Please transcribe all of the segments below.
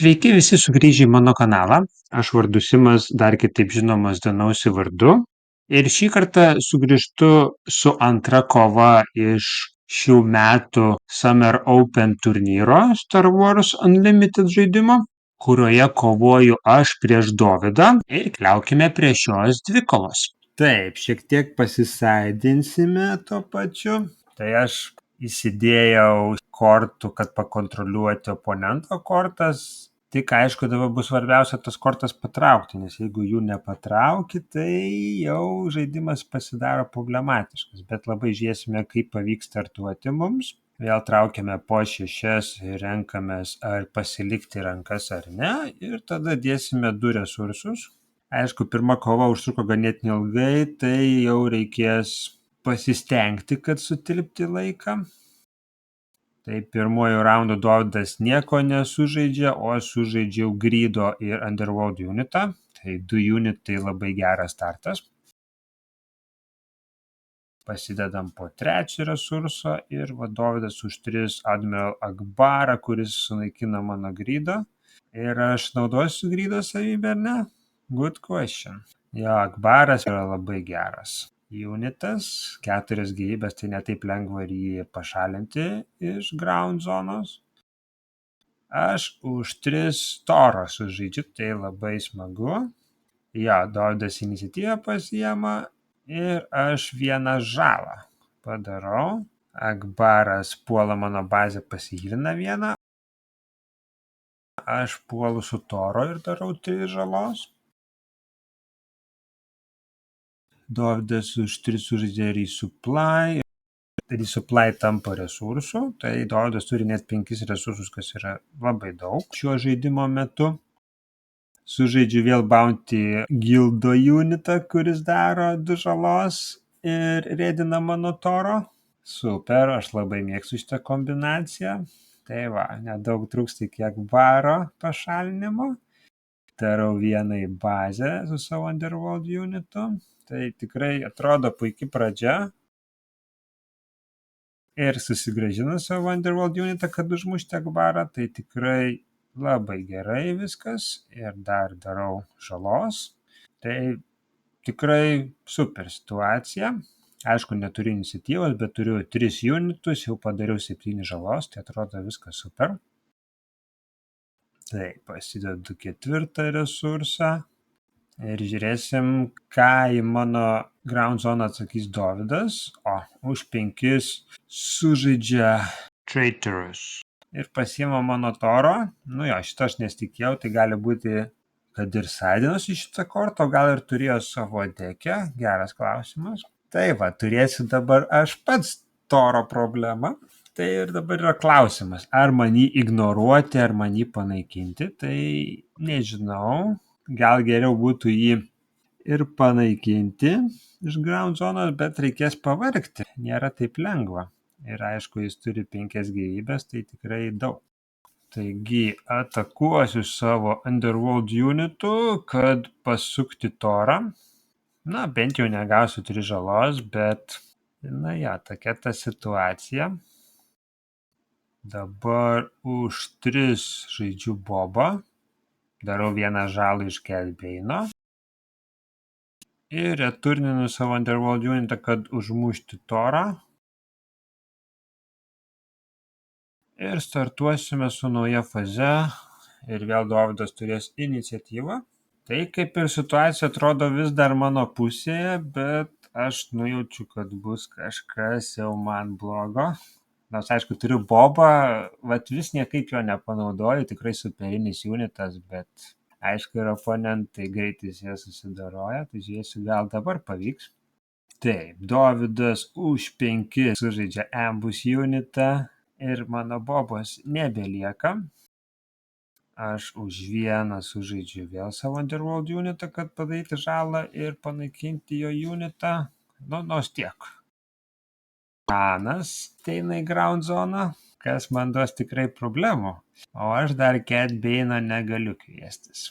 Sveiki visi sugrįžę į mano kanalą. Aš vardu Simas, dar kitaip žinomas Danausi vardu. Ir šį kartą sugrįžtu su antra kova iš šių metų Summer Open turnyro Star Wars Unlimited žaidimo, kurioje kovoju aš prieš Dovydą ir keliaukime prie šios dvikovos. Taip, šiek tiek pasisaidinsime tuo pačiu. Tai aš įsidėjau kortų, kad pakontroliuoti oponento kortas. Tik aišku, dabar bus svarbiausia tas kortas patraukti, nes jeigu jų nepatrauki, tai jau žaidimas pasidaro problematiškas. Bet labai žiūrėsime, kaip pavyks startuoti mums. Vėl traukiame po 6 ir renkamės ar pasilikti rankas ar ne. Ir tada dėsime 2 resursus. Aišku, pirma kova užtruko ganėtinai ilgai, tai jau reikės pasistengti, kad sutilpti laiką. Tai pirmuoju raundu Dovydas nieko nesužaidžia, o aš sužaidžiau Greedo ir Underworld unitą. Tai 2 unitai labai geras startas. Pasidedam po 3 resurso ir Dovydas už 3 Admiral Akbarą, kuris sunaikina mano Greedą. Ir aš naudosiu Greedo savybę, ar ne? Good question. Jo, Akbaras yra labai geras unitas, 4 gyvybės, tai netaip lengva ir jį pašalinti iš ground zonos. Aš už 3 Toro sužaidžiu, tai labai smagu. Jo, Dovydas iniciatyvą pasiema ir aš 1 žalą padarau. Akbaras puola mano bazę, pasihilina 1. Aš puolu su Toro ir darau 3 žalos. Dovydas už 3 sužaidžia Resupply. Resupply tampa resursų, tai Dovydas turi net 5 resursus, kas yra labai daug šiuo žaidimo metu. Sužaidžiu vėl Bounty Gildo unitą, kuris daro 2 žalos ir rėdina mano Toro. Super, aš labai mėgstu šitą kombinaciją. Tai va, nedaug trūksta iki Akbaro pašalinimo. Darau 1 į bazę su savo Underworld unitu. Tai tikrai atrodo puikiai pradžia. Ir susigrąžinu savo Underworld unitą, kad užmušti Akbarą. Tai tikrai labai gerai viskas. Ir dar darau žalos. Tai tikrai super situacija. Aišku, neturiu iniciatyvos, bet turiu 3 unitus, jau padariau 7 žalos, tai atrodo viskas super. Tai pasidedu 4 resursą ir žiūrėsim, ką į mano ground zone atsakys Dovydas. O, už 5 sužaidžia Traitorus ir pasiima mano Toro. Nu jo, šitą aš nesitikėjau, tai gali būti, kad ir saidinosi šitą kortą, o gal ir turėjo savo dekę. Geras klausimas. Tai va, turėsiu dabar aš pats Toro problemą. Tai ir dabar yra klausimas, ar man jį ignoruoti, ar man jį panaikinti. Tai nežinau, gal geriau būtų jį ir panaikinti iš ground zonos, bet reikės pavargti. Nėra taip lengva. Ir aišku, jis turi 5 gyvybės, tai tikrai daug. Taigi atakuosiu savo Underworld unitu, kad pasukti Torą. Na, bent jau negausiu 3 žalos, bet, na ja, tokia ta situacija. Dabar už 3 žaidžiu Bobą. Darau 1 žalą iš Cad ir returninu savo Underworld unitą, kad užmušti Torą. Ir startuosime su nauja faze. Ir vėl Dovydas turės iniciatyvą. Tai kaip ir situacija atrodo vis dar mano pusėje, bet aš nujaučiu, kad bus kažkas jau man blogo. Nors, aišku, turiu Bobą, vat vis niekaip jo nepanaudoju, tikrai superinis unitas, bet aišku, ir oponentai greitai jie susidaroja, tai žiūrėsiu, gal dabar pavyks. Taip, Dovydas už 5 sužaidžia Ambush unitą ir mano Bobos nebelieka. Aš už 1 sužaidžiu vėl savo Underworld unitą, kad padaryti žalą ir panaikinti jo unitą. Nu, nors tiek. Hanas ateina į ground zoną, kas man duos tikrai problemų. O aš dar Cad Bane'ą negaliu kviestis.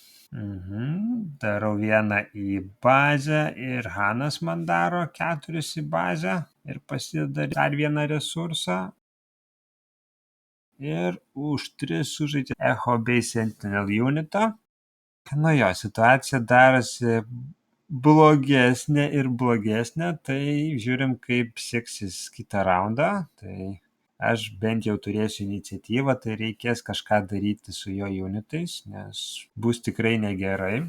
Darau 1 į bazę ir Hanas man daro 4 į bazę ir pasideda dar 1 resursą. ir už 3 sužaidžia Echo bei Sentinel unitą. Nu jo, situacija darosi blogesnė ir blogesnė, tai žiūrim, kaip seksis kitą raundą. Tai aš bent jau turėsiu iniciatyvą, tai reikės kažką daryti su jo unitais, nes bus tikrai negerai.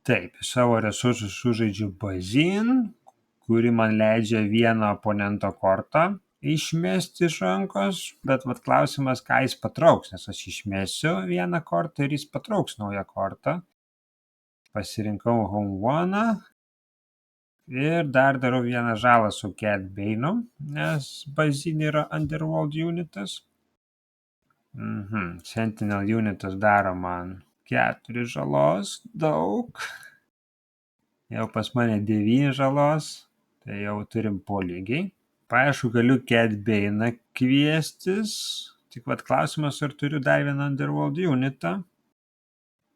Taip, savo resursus sužaidžiu Bazin, kuri man leidžia vieną oponento kortą išmesti iš rankos, bet vat klausimas, ką jis patrauks, nes aš išmesiu vieną kortą ir jis patrauks naują kortą. Pasirinkau Home One ir dar darau vieną žalą su Cat Bane'u, nes Bazin yra Underworld unitas. Sentinel unitas daro man 4 žalos, daug. Jau pas mane 9 žalos, tai jau turim po lygiai. Aišku, galiu Cat Bane'ą kviestis, tik vat klausimas, ar turiu dar vieną Underworld unitą.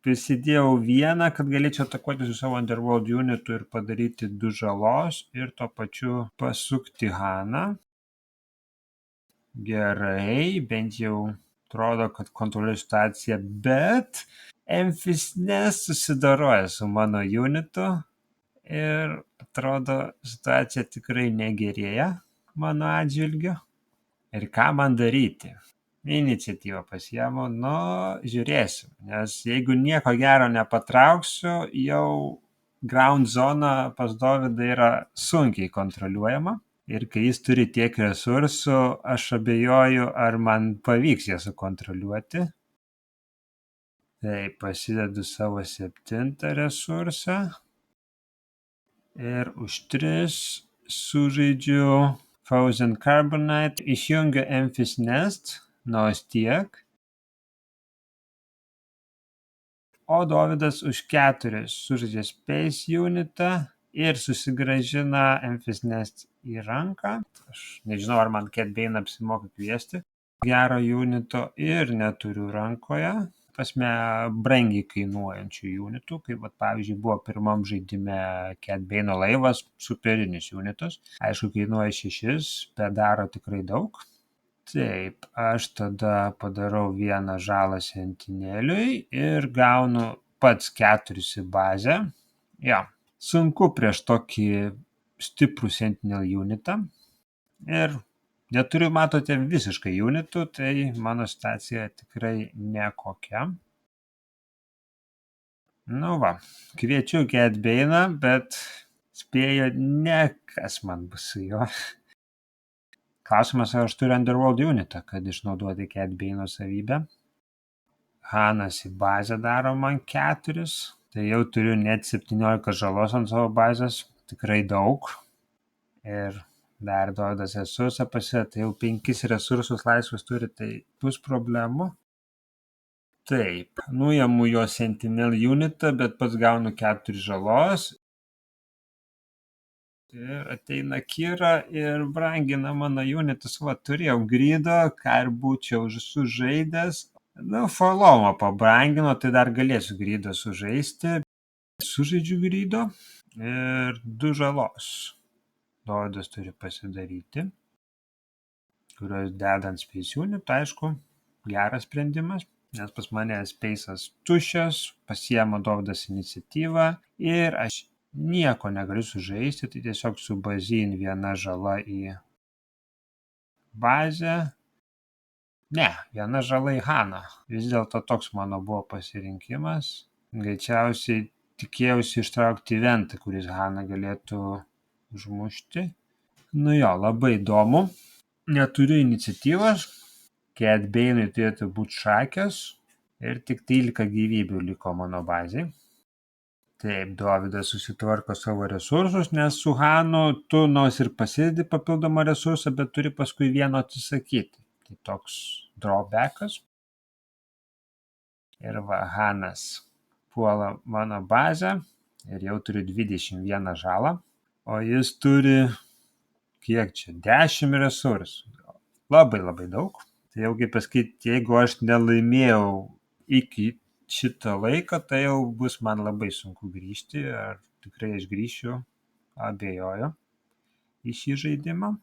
Prisidėjau vieną, kad galėčiau atakuoti su savo Underworld unitu ir padaryti 2 žalos ir tuo pačiu pasukti Haną. Gerai, bent jau atrodo, kad kontroliuoju situaciją, bet Memphis nesusidaroja su mano unitu ir atrodo situacija tikrai negerėja mano atžvilgiu. Ir ką man daryti? Iniciatyvą pasiemu, žiūrėsim, nes jeigu nieko gero nepatrauksiu, jau ground zona pas Dovydą yra sunkiai kontroliuojama. Ir kai jis turi tiek resursų, aš abejoju, ar man pavyks ją sukontroliuoti. Tai pasidedu savo 7 resursą ir už 3 sužaidžiu Frozen Carbonite, išjungiu Memphis Nest, nors tiek. O Dovydas už 4 sužaidžia Space unitą ir susigrąžina Memphis Nest į ranką. Aš nežinau, ar man Cat Bane apsimoka kviesti gero unito ir neturiu rankoje. Prasme, brangiai kainuojančių unitų, kaip pavyzdžiui buvo pirmam žaidime Cat Bane'o laivas, superinis unitas. Aišku, kainuoja 6, bet daro tikrai daug. Taip, aš tada padarau vieną žalą Sentineliui ir gaunu pats 4 į bazę. Jo, sunku prieš tokį stiprų Sentinel unitą. Ir neturiu, matote, visiškai unitų, tai mano situacija tikrai nekokia. Nu va, kviečiu Cat Bane'ą, bet spėju, ne kas man bus su juo. Klausimas, ar aš turiu Underworld unitą, kad išnauduoti Cat Bane'o savybę. Hanas į bazę daro man 4, tai jau turiu net 17 žalos ant savo bazės, tikrai daug. Ir dar Dovydas resursą pasideda, tai jau 5 resursus laisvus turi, tai bus problemų. Taip, nuimu jo Sentinel unitą, bet pats gaunu 4 žalos. Ir ateina Kira ir brangina mano unitus. Va, turėjau grido, ką ir būčiau sužaidęs. Forlomą pabrangino, tai dar galėsiu grido sužaisti. Sužaidžiu grido ir 2 žalos. Dovydas turi pasidaryti, kurios dedant Space unit, aišku, geras sprendimas, nes pas mane Space'as tuščias, pasiema Dovydas iniciatyvą ir aš nieko negaliu sužaisti, tai tiesiog su Bazin viena žala į bazę. Ne, viena žala į Haną. Vis dėlto toks mano buvo pasirinkimas. Greičiausiai tikėjausi ištraukti eventą, kuris Haną galėtų užmušti. Nu jo, labai įdomu. Neturiu iniciatyvos. Cat Bane'ui turėtų būti šakės. Ir tik 13 gyvybių liko mano bazėje. Taip, Dovydas susitvarko savo resursus, nes su Hanu tu nors ir pasidedi papildomą resursą, bet turi paskui vieno atsisakyti. Tai toks drawbackas. Ir va, Hanas puola mano bazę ir jau turiu 21 žalą, o jis turi, kiek čia, 10 resursų. Labai daug. Tai jau kaip pasakyti, jeigu aš nelaimėjau iki šitą laiką, tai jau bus man labai sunku grįžti, ar tikrai aš grįšiu, abejoju, į šį žaidimą.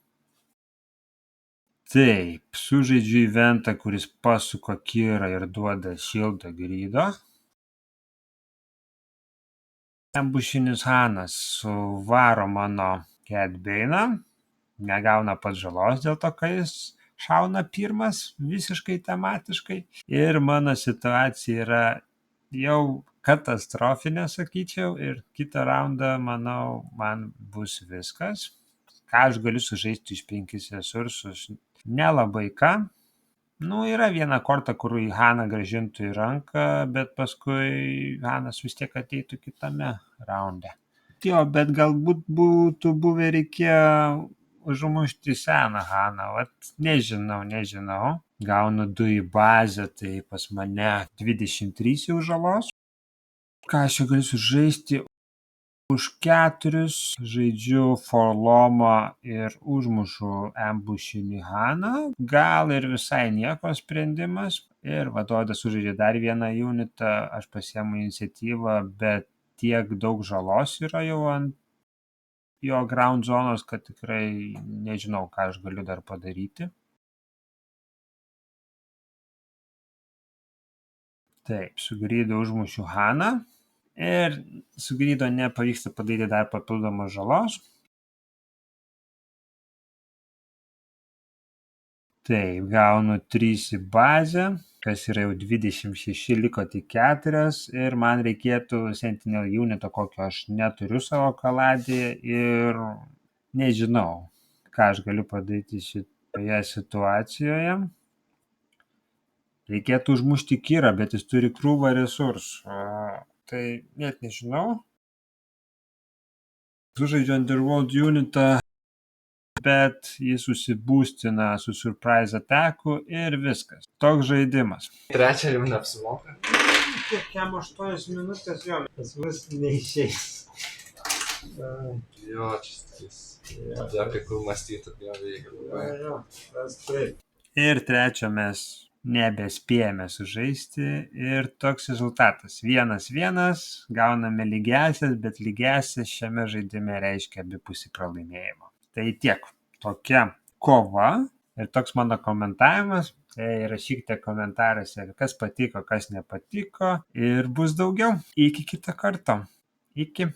Taip, sužaidžiu eventą, kuris pasuka kirą ir duoda šildo grydo. Ambušinis Hanas suvaro mano Catbainą, negauna pats žalos dėl to, kad jis šauna pirmas visiškai tematiškai. Ir mano situacija yra jau katastrofinė, sakyčiau, ir kitą raundą, manau, man bus viskas. Ką aš galiu sužaisti iš 5 resursus? Nelabai ką. Nu, yra viena korta, kur į Haną grąžintų į ranką, bet paskui Hanas vis tiek ateitų kitame raunde. Jo, bet galbūt būtų buvę reikėjo užmušti seną Haną, vat nežinau. Gaunu 2 į bazę, tai pas mane 23 jau žalos. Ką aš čia galiu sužaisti? Už 4 žaidžiu Forlomą ir užmušu ambušinį Haną. Gal ir visai nieko sprendimas. Ir vadodas sužaidžia dar vieną unitą, aš pasiemu iniciatyvą, bet tiek daug žalos yra jau ant jo ground zonos, kad tikrai nežinau, ką aš galiu dar padaryti. Taip, su grydu užmušiu Haną. Ir su grydo nepavyksta padaryti dar papildomos žalos. Taip, gaunu 3 į bazę, kas yra jau 26, liko tik 4 ir man reikėtų Sentinel unito, kokio aš neturiu savo kaladėje ir nežinau, ką aš galiu padaryti šitoje situacijoje. Reikėtų užmušti Kirą, bet jis turi krūvą resursų. Tai net nežinau. Sužaidžiu Underworld unitą, bet jis susibūstina su surprise attacku ir viskas. Toks žaidimas. Trečią jau neapsimoka. Kiek jam 8 minutės jo, tas vis neišeis. Jo, čia apie kur mąstyti, jo veikia. Ir trečią mes nebespėjame sužaisti ir toks rezultatas. 1-1, gauname lygiąsias, bet lygiąsias šiame žaidime reiškia abipusį pralaimėjimą. Tai tiek. Tokia kova ir toks mano komentavimas. Tai rašykite komentaruose, kas patiko, kas nepatiko ir bus daugiau. Iki kito karto. Iki.